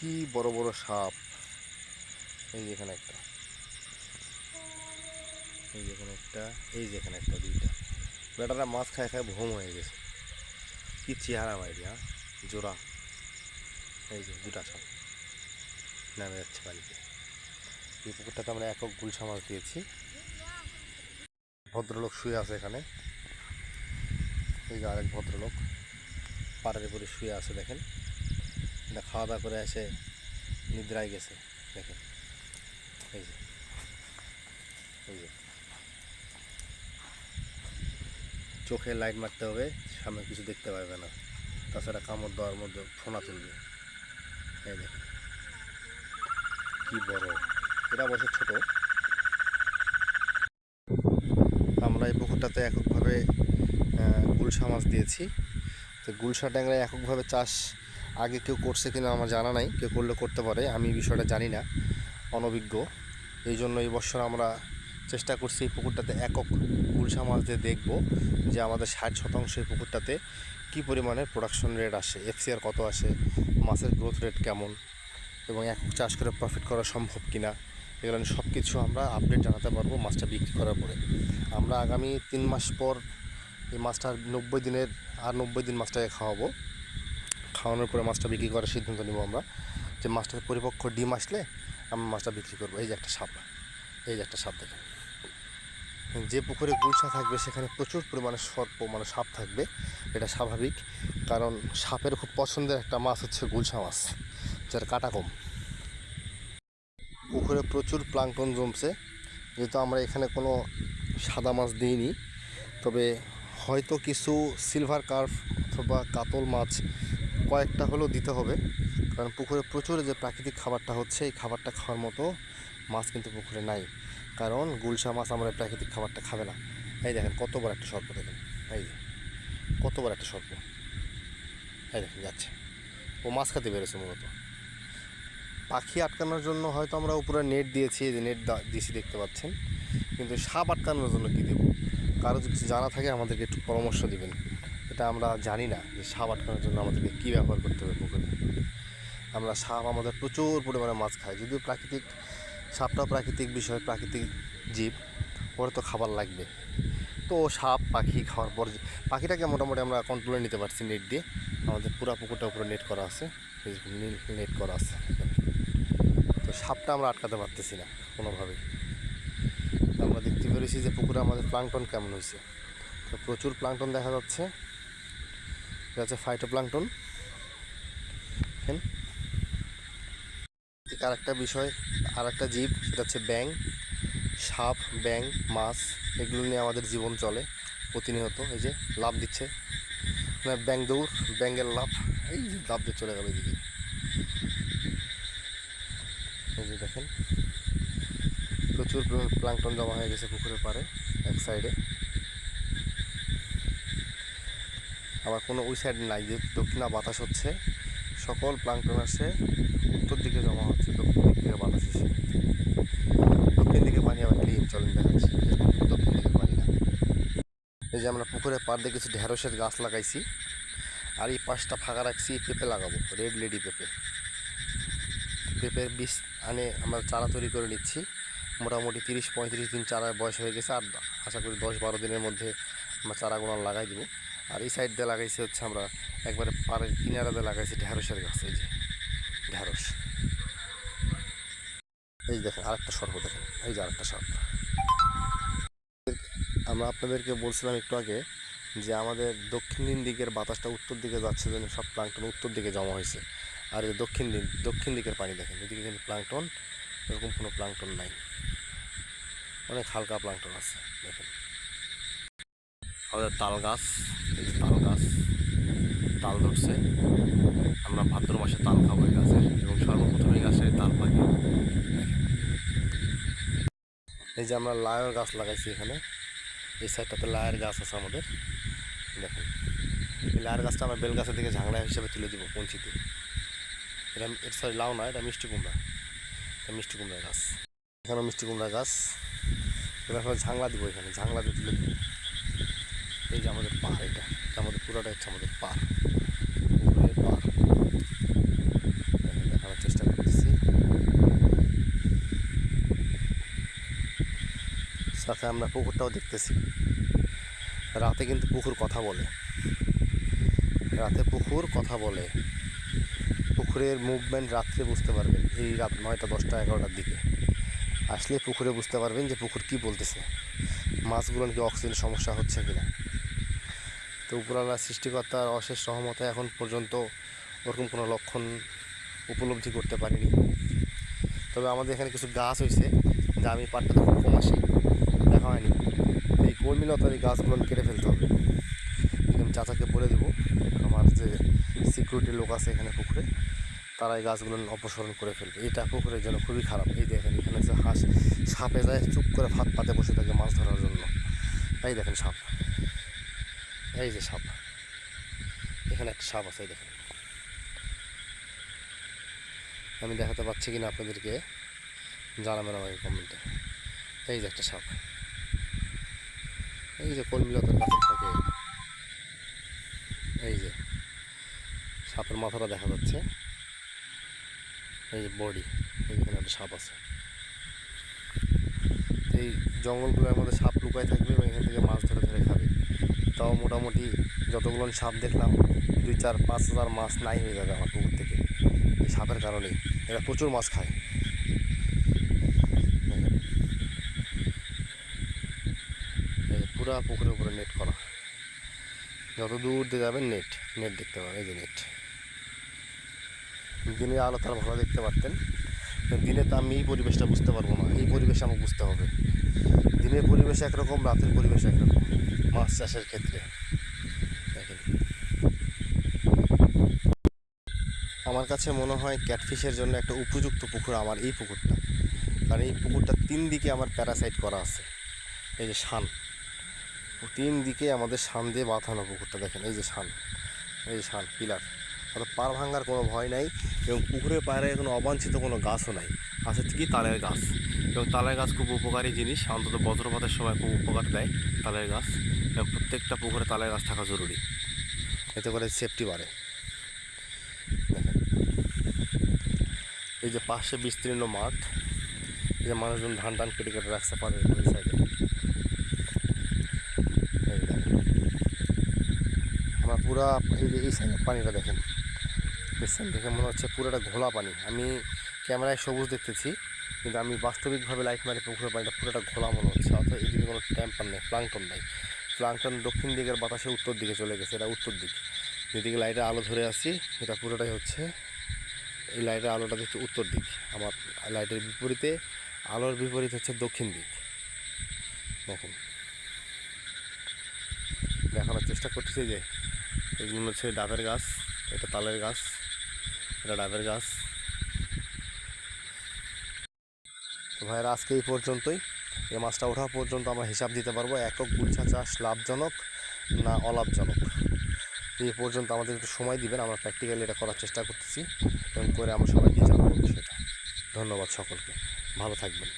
কি বড় বড় সাপ। এই যেখানে একটা, এই যেখানে একটা, এই যেখানে একটা, দুইটা। বেটারা মাছ খায় খায় ভোম হয়ে গেছে। কি চেহারা মাইরি, হ্যাঁ জোড়া। এই যে দুটা সাপ নামে যাচ্ছে বাড়িতে। এই পুকুরটাতে আমরা একক গুলশা মাছ দিয়েছি। ভদ্রলোক শুয়ে আছে এখানে। এই যে আরেক ভদ্রলোক পাড়ের উপরে শুয়ে আছে, দেখেন। এটা খাওয়া দাওয়া করে এসে নিদ্রায় গেছে, দেখেন। এই যে, এই যে চোখে লাইট মারতে হবে, সামনে কিছু দেখতে পারবে না, তাছাড়া কামড় দেওয়ার মধ্যে ফোনা তুলবে। এই দেখেন কি বড়। এটা অবশ্য ছোট। আমরা এই পুকুরটাতে এককভাবে গুলশা মাছ দিয়েছি। তো গুলশা ট্যাংরা এককভাবে চাষ আগে কেউ করছে কিনা আমার জানা নাই, কেউ করলে করতে পারে, আমি বিষয়টা জানি না, অনভিজ্ঞ। এই জন্য এই বছর আমরা চেষ্টা করছি এই পুকুরটাতে একক গুলশা মাছ দিয়ে দেখব যে আমাদের 60% এই পুকুরটাতে কী পরিমাণে প্রোডাকশন রেট আসে, এফসিআর কত আসে, মাছের গ্রোথ রেট কেমন, এবং একক চাষ করে প্রফিট করা সম্ভব কিনা, এগুলো সব কিছু আমরা আপডেট জানাতে পারবো মাছটা বিক্রি করার পরে। আমরা আগামী 3 মাস পর এই মাছটা 90 দিনের, আর 90 দিন মাছটাকে খাওয়াবো। খাওয়ানোর পরে মাছটা বিক্রি করার সিদ্ধান্ত নেব আমরা, যে মাছটার পরিপক্ক ডিম আসলে আমরা মাছটা বিক্রি করবো। এই যে একটা সাপ, এই যে একটা সাপ দেখেন। যে পুকুরে গুলশা থাকবে সেখানে প্রচুর পরিমাণে সর্প মানে সাপ থাকবে, এটা স্বাভাবিক। কারণ সাপের খুব পছন্দের একটা মাছ হচ্ছে গুলশা মাছ, যার কাটা কম। পুকুরে প্রচুর প্লাঙ্কটন জমছে, যেহেতু আমরা এখানে কোনো সাদা মাছ দিইনি, তবে হয়তো কিছু সিলভার কার্ভ অথবা কাতল মাছ কয়েকটা হলেও দিতে হবে। কারণ পুকুরে প্রচুর যে প্রাকৃতিক খাবারটা হচ্ছে, এই খাবারটা খাওয়ার মতো মাছ কিন্তু পুকুরে নাই। কারণ গুলশা মাছ আমরা প্রাকৃতিক খাবারটা খাবে না। এই দেখেন কত বড় একটা সর্প, দেখেন এই যে কত বড় একটা সর্প, এই দেখেন যাচ্ছে। ও মাছ খেতে পেরেছে মূলত। পাখি আটকানোর জন্য হয়তো আমরা উপরে নেট দিয়েছি, যে নেট দিয়েছি দেখতে পাচ্ছেন, কিন্তু সাপ আটকানোর জন্য কী দেবো? কারো যদি কিছু জানা থাকে আমাদেরকে একটু পরামর্শ দিবেন। এটা আমরা জানি না যে সাপ আটকানোর জন্য আমাদেরকে কী ব্যবহার করতে হবে পুকুরে। আমরা সাপ আমাদের প্রচুর পরিমাণে মাছ খাই, যদিও প্রাকৃতিক, সাপটাও প্রাকৃতিক বিষয়, প্রাকৃতিক জীব, ওরা তো খাবার লাগবে। তো সাপ পাখি খাওয়ার পর পাখিটাকে মোটামুটি আমরা কন্ট্রোলে নিতে পারছি নেট দিয়ে। আমাদের পুরো পুকুরটা উপরে নেট করা আছে, নেট করা আছে। তো সাপটা আমরা আটকাতে পারতেছি না কোনোভাবেই। আমরা দেখতে পেরেছি যে পুকুরে আমাদের প্লাঙ্কটন কেমন হয়েছে। তো প্রচুর প্লাঙ্কটন দেখা যাচ্ছে, এটা হচ্ছে ফাইটোপ্লাঙ্কটন। আর একটা বিষয়, আর একটা জীব, সেটা হচ্ছে ব্যাঙ। সাপ, ব্যাঙ, মাছ, এগুলো নিয়ে আমাদের জীবন চলে প্রতিনিয়ত। এই যে লাফ দিচ্ছে, ব্যাঙ দৌড়, ব্যাঙের লাফ, এই যে লাফ দিয়ে চলে গেল এদিকে। এই যে দেখেন প্রচুর প্লাঙ্কটন জমা হয়ে গেছে পুকুরের পাড়ে এক সাইডে। আবার কোনো ওই সাইড নাই, যে দক্ষিণা বাতাস হচ্ছে, সকল প্লাঙ্কটন আসে উত্তর দিকে জমা হচ্ছে, দক্ষিণ দিক থেকে বাতাস এসে। দক্ষিণ দিকে পানি আবার ক্লিন, চলেন দেখাচ্ছি, দক্ষিণ দিকে পানি না। এই যে আমরা পুকুরের পাড় দিয়ে কিছু ঢেঁড়সের গাছ লাগাইছি, আর এই পাশটা ফাঁকা রাখছি পেঁপে লাগাবো, রেড লেডি পেঁপে। পেঁপের বীজ আনে আমরা চারা তৈরি করে নিচ্ছি। মোটামুটি 30-35 দিন চারা বয়স হয়ে গেছে, আর আশা করি 10-12 দিনের মধ্যে আমরা চারাগুলো লাগাই দেবো। আর এই সাইড দিয়ে লাগাইছি হচ্ছে আমরা একবারে পাড়ের কিনারা দিয়ে লাগাইছি ঢেঁড়সের গাছ। এই যে ঢেঁড়স, এই দেখেন আরেকটা সর্প, দেখেন এই যে আরেকটা সর্প। আমরা আপনাদেরকে বলছিলাম একটু আগে যে আমাদের দক্ষিণ দিকের বাতাসটা উত্তর দিকে যাচ্ছে, যেন সব প্লাঙ্কটন উত্তর দিকে জমা হয়েছে। আর এই দক্ষিণ দিকের পানি দেখেন, এদিকে কিন্তু প্লাঙ্কটন, এরকম কোনো প্লাঙ্কটন নাই, অনেক হালকা প্লাঙ্কটন আছে। দেখেন আমাদের তাল গাছ, এই যে তাল গাছ, তাল ধরছে। আমরা ভাদ্র মাসে তাল খাবো এই গাছের, এবং সর্বপ্রথম এই গাছের তাল পাখি। এই যে আমরা লায়ের গাছ লাগাইছি এখানে, এই সাইডটাতে লায়ের গাছ আছে আমাদের। দেখেন এই লায়ের গাছটা আমরা বেল গাছের দিকে ঝাংড়া হিসেবে তুলে দেবো পঞ্চিতে। এটা সরি লাউ না, এটা মিষ্টি কুমড়া, এটা মিষ্টি কুমড়া গাছ। এখানেও মিষ্টি কুমড়া গাছ, এটা ঝাংলা দিব, এখানে ঝাংলা দিয়ে তুলে দেবো। এই যে আমাদের পাহাড়, এটা আমাদের পুরোটা হচ্ছে আমাদের পাহাড়, পুকুরের পাহাড়। দেখানোর চেষ্টা সাথে আমরা পুকুরটাও দেখতেছি। রাতে কিন্তু পুকুর কথা বলে, রাতে পুকুর কথা বলে। পুকুরের মুভমেন্ট রাত্রে বুঝতে পারবেন, এই রাত 9টা 10টা 11টার দিকে আসলে পুকুরে বুঝতে পারবেন যে পুকুর কি বলতেছে, মাছগুলোর কি অক্সিজেন সমস্যা হচ্ছে কিনা। তো উপরওয়ালা সৃষ্টিকর্তার অশেষ রহমতে এখন পর্যন্ত ওরকম কোনো লক্ষণ উপলব্ধি করতে পারিনি। তবে আমাদের এখানে কিছু গাছ হয়েছে, যা আমি পাটটাতে খুব কম আসি, দেখা হয়নি। এই কর্মীলতার এই গাছগুলো কেটে ফেলতে হবে। আমি চাচাকে বলে দেবো, আমার যে সিকিউরিটি লোক আছে এখানে পুকুরে, তারা এই গাছগুলো অপসারণ করে ফেলবে। এটা পুকুরের জন্য খুবই খারাপ। এই দেখেন এখানে যে হাঁস সাপে যায় চুপ করে ফাঁদ পাতে বসে থাকে মাছ ধরার জন্য। এই দেখেন সাপ, এই যে সাপ, এখানে একটা সাপ আছে, এই দেখেন। আমি দেখাতে পাচ্ছি কিনা আপনাদেরকে জানাবেন আমাকে কমেন্টে। এই যে একটা সাপ, এই যে কলমিলতার কাছে থাকে, এই যে সাপের মাথাটা দেখা যাচ্ছে, এই যে বডি, এইখানে একটা সাপ আছে। এই জঙ্গলগুলোর মধ্যে সাপ লুকায় থাকবে এবং এখান থেকে মাছ ধরে ধরে খাবে। তাও মোটামুটি যতগুলো সাপ দেখলাম 2-4-5 হাজার মাছ নাই হয়ে যাবে আমার পুকুর থেকে, এই সাপের কারণেই। এরা প্রচুর মাছ খায়। পুরা পুকুরের উপরে নেট করা, যত দূর দিয়ে যাবেন নেট নেট দেখতে পাবেন। এই যে নেট, দিনের আলো তারা ভালো দেখতে পারতেন, দিনে তো আমি এই পরিবেশটা বুঝতে পারবো না, এই পরিবেশ আমাকে বুঝতে হবে। দিনের পরিবেশ একরকম, রাতের পরিবেশ একরকম মাছ চাষের ক্ষেত্রে। দেখেন, আমার কাছে মনে হয় ক্যাটফিশের জন্য একটা উপযুক্ত পুকুর আমার এই পুকুরটা, কারণ এই পুকুরটা 3 দিকে আমার প্যারাসাইট করা আছে। এই যে শান, 3 দিকে আমাদের শান দিয়ে বাঁধানো পুকুরটা, দেখেন এই যে শান, এই যে শান পিলার, অর্থাৎ পার ভাঙ্গার কোনো ভয় নাই। এবং পুকুরের পাড়ে কোনো অবাঞ্ছিত কোনো গাছও নাই, আছে কি তালের গাছ। এবং তালের গাছ খুব উপকারী জিনিস, অন্তত বজ্রপাতের সময় খুব উপকার দেয় তালের গাছ। এবং প্রত্যেকটা পুকুরে তালের গাছ থাকা জরুরি, এতে করে সেফটি বাড়ে। দেখেন এই যে পাশে বিস্তীর্ণ মাঠ, এই যে মানুষজন ধান টান কেটে কেটে রাখতে পারে ওই সাইডে। এই দেখেন আমার পুরা এই যে এই সাইডের পানিটা দেখেন, দেখছেন, দেখে মনে হচ্ছে পুরোটা ঘোলা পানি। আমি ক্যামেরায় সবুজ দেখতেছি, কিন্তু আমি বাস্তবিকভাবে লাইট মারি পুকুরের পানিটা পুরোটা ঘোলা মনে হচ্ছে। অর্থাৎ এদিকে কোনো ট্যাম্পার নেই, প্লাঙ্কটন নেই। প্লাঙ্কটন দক্ষিণ দিকের বাতাসে উত্তর দিকে চলে গেছে, এটা উত্তর দিক। যেদিকে লাইটের আলো ধরে আসি এটা পুরোটাই হচ্ছে, এই লাইটের আলোটা হচ্ছে উত্তর দিক, আমার লাইটের বিপরীতে আলোর বিপরীত হচ্ছে দক্ষিণ দিক। দেখেন দেখানোর চেষ্টা করতেছি যে এগুলো হচ্ছে ডাবের গাছ, এটা তালের গাছ, এটা ডাবের গাছ। তো ভাইয়েরা আজকে এই পর্যন্তই। এই মাছটা ওঠা পর্যন্ত আমরা হিসাব দিতে পারবো একক গুলশা চাষ লাভজনক না অলাভজনক। এই পর্যন্ত আমাদের একটু সময় দিবেন, আমরা প্র্যাকটিক্যালি এটা করার চেষ্টা করতেছি এবং করে আমরা সবাইকে জানাবো বিষয়টা। ধন্যবাদ সকলকে, ভালো থাকবেন।